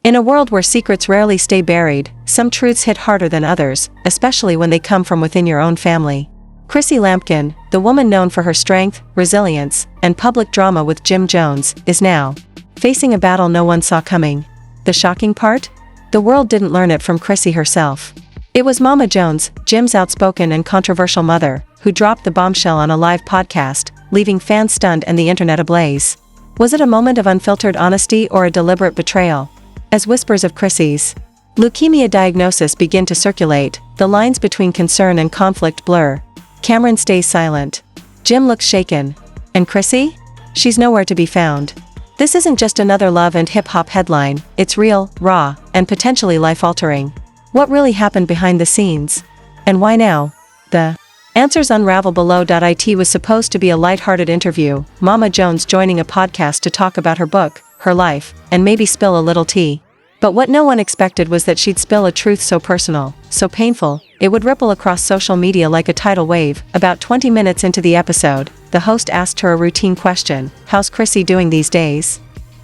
In a world where secrets rarely stay buried, some truths hit harder than others, especially when they come from within your own family. Chrissy Lampkin, the woman known for her strength, resilience, and public drama with Jim Jones, is now facing a battle no one saw coming. The shocking part? The world didn't learn it from Chrissy herself. It was Mama Jones, Jim's outspoken and controversial mother, who dropped the bombshell on a live podcast, leaving fans stunned and the internet ablaze. Was it a moment of unfiltered honesty or a deliberate betrayal? As whispers of Chrissy's leukemia diagnosis begin to circulate, the lines between concern and conflict blur. Cameron stays silent. Jim looks shaken. And Chrissy? She's nowhere to be found. This isn't just another love and hip-hop headline, it's real, raw, and potentially life-altering. What really happened behind the scenes? And why now? The answers unravel below. It was supposed to be a light-hearted interview, Mama Jones joining a podcast to talk about her book, her life, and maybe spill a little tea. But what no one expected was that she'd spill a truth so personal, so painful, it would ripple across social media like a tidal wave. About 20 minutes into the episode, the host asked her a routine question: "How's Chrissy doing these days?"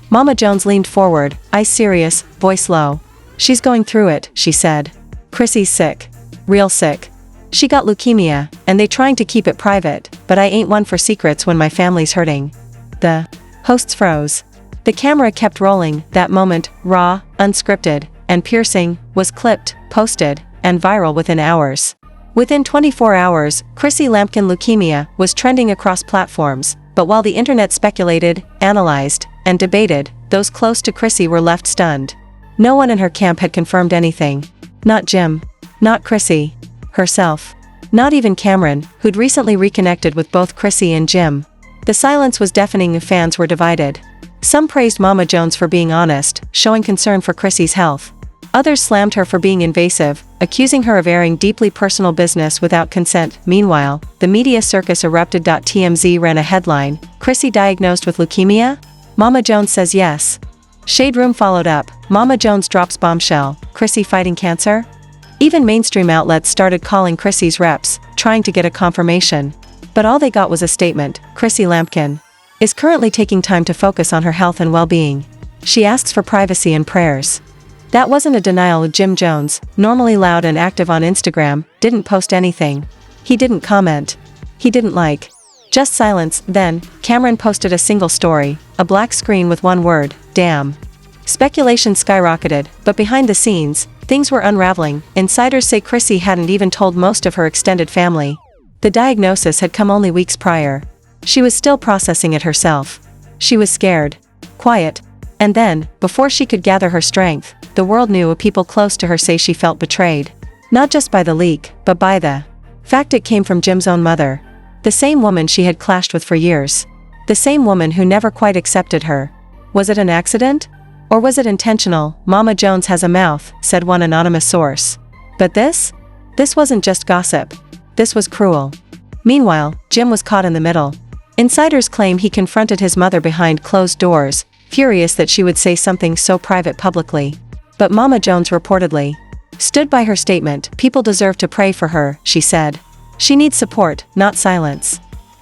Mama Jones leaned forward, eyes serious, voice low. "She's going through it," she said. "Chrissy's sick. Real sick. She got leukemia, and they trying to keep it private, but I ain't one for secrets when my family's hurting." The hosts froze. The camera kept rolling. That moment, raw, unscripted, and piercing, was clipped, posted, and viral within hours. Within 24 hours, Chrissy Lampkin leukemia was trending across platforms, but while the internet speculated, analyzed, and debated, those close to Chrissy were left stunned. No one in her camp had confirmed anything. Not Jim. Not Chrissy herself. Not even Cameron, who'd recently reconnected with both Chrissy and Jim. The silence was deafening and fans were divided. Some praised Mama Jones for being honest, showing concern for Chrissy's health. Others slammed her for being invasive, accusing her of airing deeply personal business without consent. Meanwhile, the media circus erupted. TMZ ran a headline: "Chrissy diagnosed with leukemia? Mama Jones says yes." Shade Room followed up: "Mama Jones drops bombshell, Chrissy fighting cancer?" Even mainstream outlets started calling Chrissy's reps, trying to get a confirmation. But all they got was a statement: "Chrissy Lampkin is currently taking time to focus on her health and well-being. She asks for privacy and prayers." That wasn't a denial. Jim Jones, normally loud and active on Instagram, didn't post anything. He didn't comment. He didn't like. Just silence. Then, Cameron posted a single story, a black screen with one word: "Damn." Speculation skyrocketed, but behind the scenes, things were unraveling. Insiders say Chrissy hadn't even told most of her extended family. The diagnosis had come only weeks prior. She was still processing it herself. She was scared. Quiet. And then, before she could gather her strength, the world knew. People close to her say she felt betrayed. Not just by the leak, but by the fact it came from Jim's own mother. The same woman she had clashed with for years. The same woman who never quite accepted her. Was it an accident? Or was it intentional? "Mama Jones has a mouth," said one anonymous source. But this? This wasn't just gossip. This was cruel. Meanwhile, Jim was caught in the middle. Insiders claim he confronted his mother behind closed doors, furious that she would say something so private publicly. But Mama Jones reportedly stood by her statement. "People deserve to pray for her," she said. "She needs support, not silence."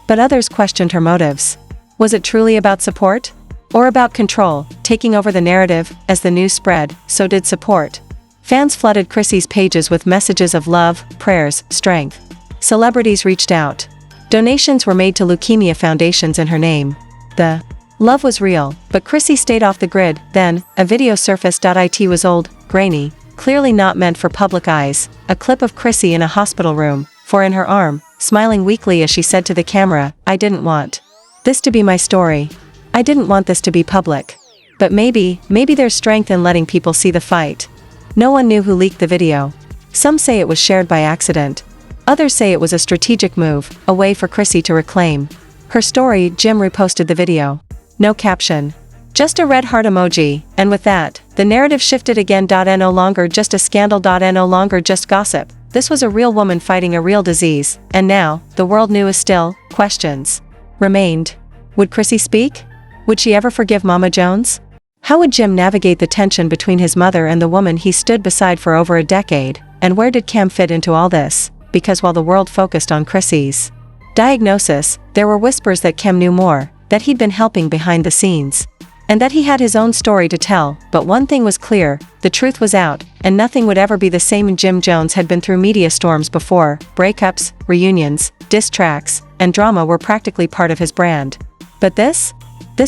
But others questioned her motives. Was it truly about support? Or about control, taking over the narrative? As the news spread, so did support. Fans flooded Chrissy's pages with messages of love, prayers, strength. Celebrities reached out. Donations were made to leukemia foundations in her name. The love was real, but Chrissy stayed off the grid. Then, a video surfaced. It was old, grainy, clearly not meant for public eyes, a clip of Chrissy in a hospital room, for in her arm, smiling weakly as she said to the camera, "I didn't want this to be my story. I didn't want this to be public." But maybe there's strength in letting people see the fight. No one knew who leaked the video. Some say it was shared by accident. Others say it was a strategic move, a way for Chrissy to reclaim her story. Jim reposted the video. No caption. Just a red heart emoji, and with that, the narrative shifted again. No longer just a scandal. No longer just gossip. This was a real woman fighting a real disease, and now, the world knew. Still, questions remained. Would Chrissy speak? Would she ever forgive Mama Jones? How would Jim navigate the tension between his mother and the woman he stood beside for over a decade? And where did Cam fit into all this? Because while the world focused on Chrissy's diagnosis, there were whispers that Cam knew more, that he'd been helping behind the scenes. and that he had his own story to tell, but one thing was clear, the truth was out, and nothing would ever be the same. Jim Jones had been through media storms before, breakups, reunions, diss tracks, and drama were practically part of his brand. But this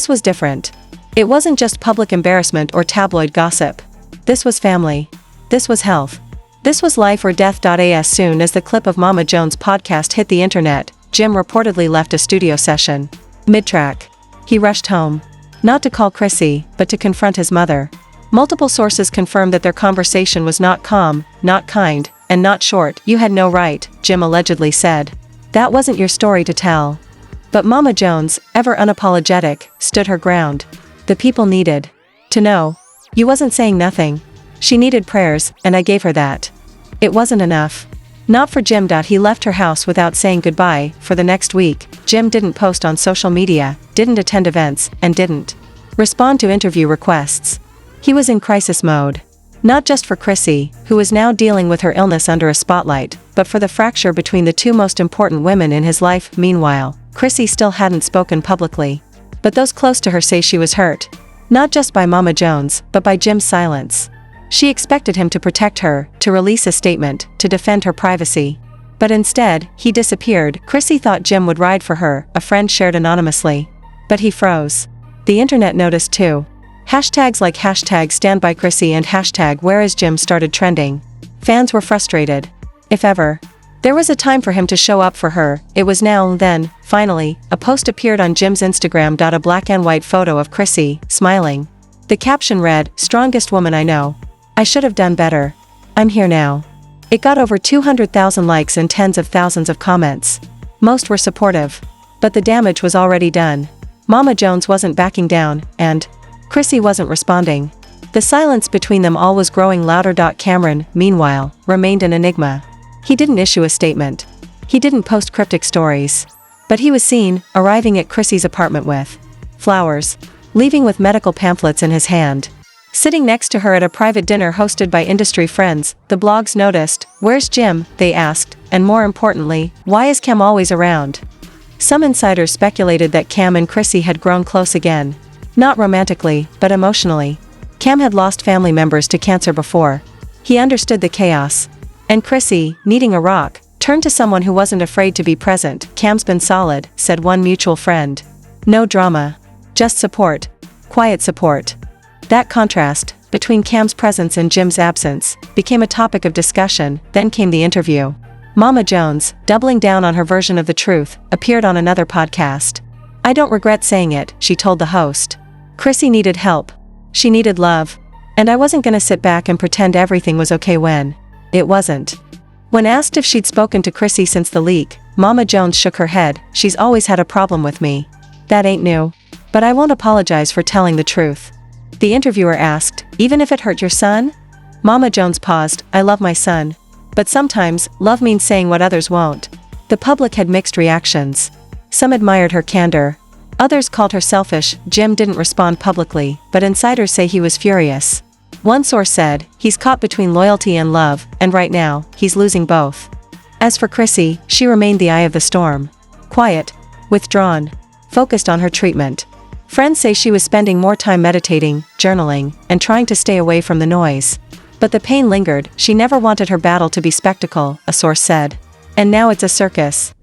was different. It wasn't just public embarrassment or tabloid gossip. This was family. This was health. This was life or death. As soon as the clip of Mama Jones' podcast hit the internet, Jim reportedly left a studio session. Mid-track. He rushed home. Not to call Chrissy, but to confront his mother. Multiple sources confirmed that their conversation was not calm, not kind, and not short. "You had no right," Jim allegedly said. "That wasn't your story to tell." But Mama Jones, ever unapologetic, stood her ground. The people needed to know. "You wasn't saying nothing." She needed prayers, and I gave her that. It wasn't enough. Not for Jim. He left her house without saying goodbye. For the next week, Jim didn't post on social media, didn't attend events, and didn't respond to interview requests. He was in crisis mode. Not just for Chrissy, who was now dealing with her illness under a spotlight, but for the fracture between the two most important women in his life. Meanwhile, Chrissy still hadn't spoken publicly. But those close to her say she was hurt. Not just by Mama Jones, but by Jim's silence. She expected him to protect her, to release a statement, to defend her privacy. But instead, he disappeared. Chrissy thought Jim would ride for her, a friend shared anonymously. But he froze. The internet noticed too. Hashtags like #StandByChrissy and #WhereIsJim started trending. Fans were frustrated. If ever there was a time for him to show up for her, it was now. Then, finally, a post appeared on Jim's Instagram. A black and white photo of Chrissy, smiling. The caption read, "Strongest woman I know. I should have done better. I'm here now." It got over 200,000 likes and tens of thousands of comments. Most were supportive. But the damage was already done. Mama Jones wasn't backing down, and Chrissy wasn't responding. The silence between them all was growing louder. Cameron, meanwhile, remained an enigma. He didn't issue a statement. He didn't post cryptic stories. But he was seen, arriving at Chrissy's apartment with flowers, leaving with medical pamphlets in his hand. Sitting next to her at a private dinner hosted by industry friends, the blogs noticed, "Where's Jim?" they asked, and more importantly, "Why is Cam always around?" Some insiders speculated that Cam and Chrissy had grown close again. Not romantically, but emotionally. Cam had lost family members to cancer before. He understood the chaos. And Chrissy, needing a rock, turned to someone who wasn't afraid to be present. "Cam's been solid," said one mutual friend. "No drama. Just support. Quiet support." That contrast, between Cam's presence and Jim's absence, became a topic of discussion. Then came the interview. Mama Jones, doubling down on her version of the truth, appeared on another podcast. "I don't regret saying it," she told the host. "Chrissy needed help. She needed love. And I wasn't gonna sit back and pretend everything was okay when it wasn't." When asked if she'd spoken to Chrissy since the leak, Mama Jones shook her head. "She's always had a problem with me. That ain't new. But I won't apologize for telling the truth." The interviewer asked, "Even if it hurt your son?" Mama Jones paused. "I love my son. But sometimes, love means saying what others won't." The public had mixed reactions. Some admired her candor. Others called her selfish. Jim didn't respond publicly, but insiders say he was furious. One source said, "He's caught between loyalty and love, and right now, he's losing both." As for Chrissy, she remained the eye of the storm. Quiet, withdrawn, focused on her treatment. Friends say she was spending more time meditating, journaling, and trying to stay away from the noise. But the pain lingered. She never wanted her battle to be spectacle, a source said. And now it's a circus.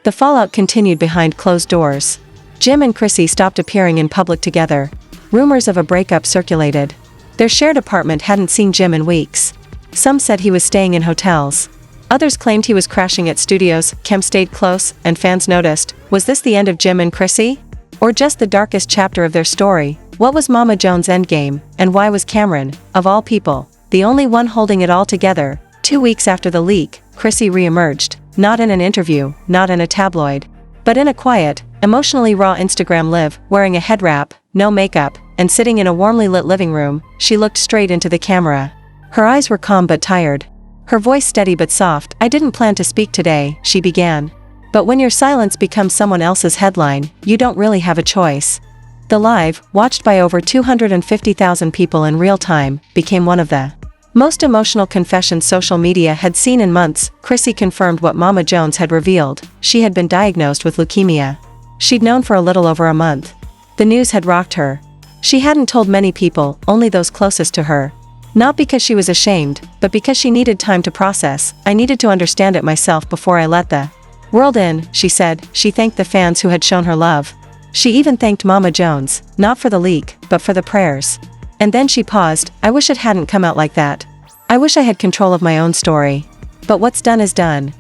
The fallout continued behind closed doors. Jim and Chrissy stopped appearing in public together. Rumors of a breakup circulated. Their shared apartment hadn't seen Jim in weeks. Some said he was staying in hotels. Others claimed he was crashing at studios. Cam stayed close, and fans noticed. Was this the end of Jim and Chrissy? Or just the darkest chapter of their story? What was Mama Jones' endgame, and why was Cameron, of all people, the only one holding it all together? 2 weeks after the leak, Chrissy re-emerged, not in an interview, not in a tabloid, but in a quiet, emotionally raw Instagram live, wearing a head wrap, no makeup, and sitting in a warmly lit living room. She looked straight into the camera. Her eyes were calm but tired. Her voice steady but soft. "I didn't plan to speak today," she began. But when your silence becomes someone else's headline, you don't really have a choice. The live, watched by over 250,000 people in real time, became one of the most emotional confessions social media had seen in months. Chrissy confirmed what Mama Jones had revealed. She had been diagnosed with leukemia. She'd known for a little over a month. The news had rocked her. She hadn't told many people, only those closest to her. Not because she was ashamed, but because she needed time to process. I needed to understand it myself before I let the world in, she said. She thanked the fans who had shown her love. She even thanked Mama Jones, not for the leak, but for the prayers. And then she paused. I wish it hadn't come out like that. I wish I had control of my own story. But what's done is done.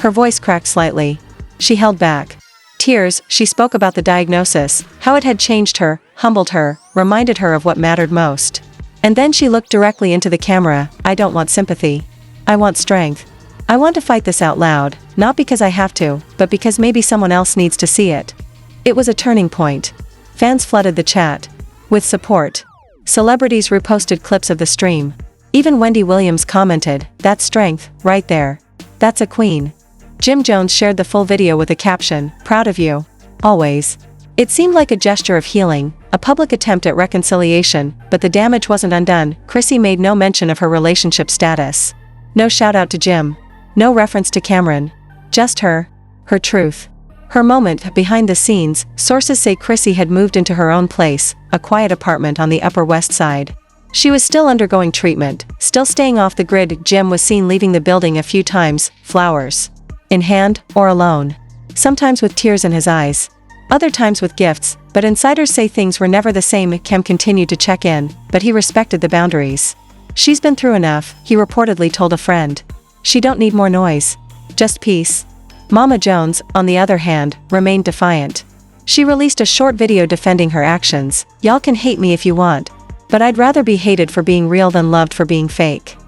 Her voice cracked slightly. She held back tears. She spoke about the diagnosis, how it had changed her, humbled her, reminded her of what mattered most. And then she looked directly into the camera. I don't want sympathy. I want strength. I want to fight this out loud, not because I have to, but because maybe someone else needs to see it. It was a turning point. Fans flooded the chat with support. Celebrities reposted clips of the stream. Even Wendy Williams commented, "That's strength, right there. That's a queen." Jim Jones shared the full video with a caption, "Proud of you. Always." It seemed like a gesture of healing, a public attempt at reconciliation, but the damage wasn't undone. Chrissy made no mention of her relationship status. No shout out to Jim. No reference to Cameron. Just her truth. Her moment behind the scenes. Sources say Chrissy had moved into her own place, a quiet apartment on the Upper West Side. She was still undergoing treatment, still staying off the grid. Jim was seen leaving the building a few times, flowers in hand, or alone. Sometimes with tears in his eyes. Other times with gifts, but insiders say things were never the same. Cam continued to check in, but he respected the boundaries. She's been through enough, he reportedly told a friend. She don't need more noise. Just peace. Mama Jones, on the other hand, remained defiant. She released a short video defending her actions. Y'all can hate me if you want, but I'd rather be hated for being real than loved for being fake.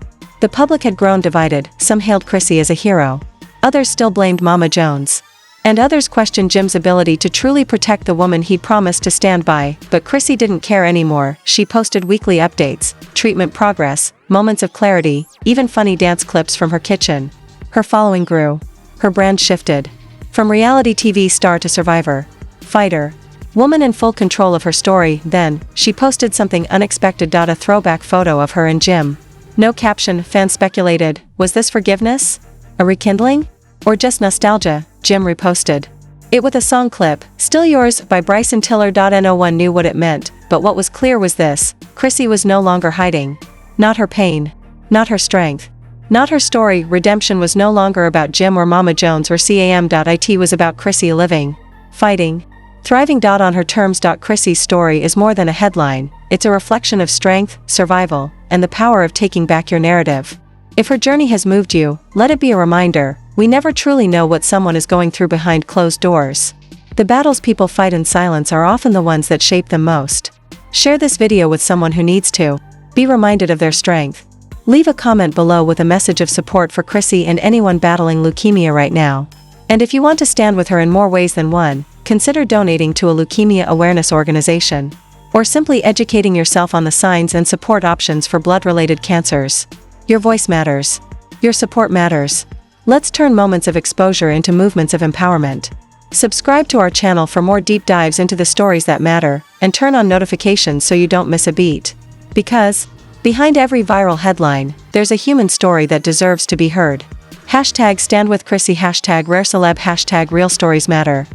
The public had grown divided. Some hailed Chrissy as a hero. Others still blamed Mama Jones. And others questioned Jim's ability to truly protect the woman he'd promised to stand by. But Chrissy didn't care anymore. She posted weekly updates, treatment progress, moments of clarity, even funny dance clips from her kitchen. Her following grew. Her brand shifted. From reality TV star to survivor. Fighter. Woman in full control of her story. Then, she posted something unexpected. A throwback photo of her and Jim. No caption. Fans speculated, was this forgiveness? A rekindling? Or just nostalgia? Jim reposted it with a song clip, Still Yours, by Bryson Tiller. No one knew what it meant, but what was clear was this: Chrissy was no longer hiding. Not her pain. Not her strength. Not her story. Redemption was no longer about Jim or Mama Jones or CAM.it was about Chrissy living, fighting, thriving. On her terms. Chrissy's story is more than a headline, it's a reflection of strength, survival, and the power of taking back your narrative. If her journey has moved you, let it be a reminder, we never truly know what someone is going through behind closed doors. The battles people fight in silence are often the ones that shape them most. Share this video with someone who needs to be reminded of their strength. Leave a comment below with a message of support for Chrissy and anyone battling leukemia right now. And if you want to stand with her in more ways than one, consider donating to a leukemia awareness organization. Or simply educating yourself on the signs and support options for blood-related cancers. Your voice matters. Your support matters. Let's turn moments of exposure into movements of empowerment. Subscribe to our channel for more deep dives into the stories that matter, and turn on notifications so you don't miss a beat. Because, behind every viral headline, there's a human story that deserves to be heard. #StandWithChrissyy, #RareCeleb, #RealStoriesMatter.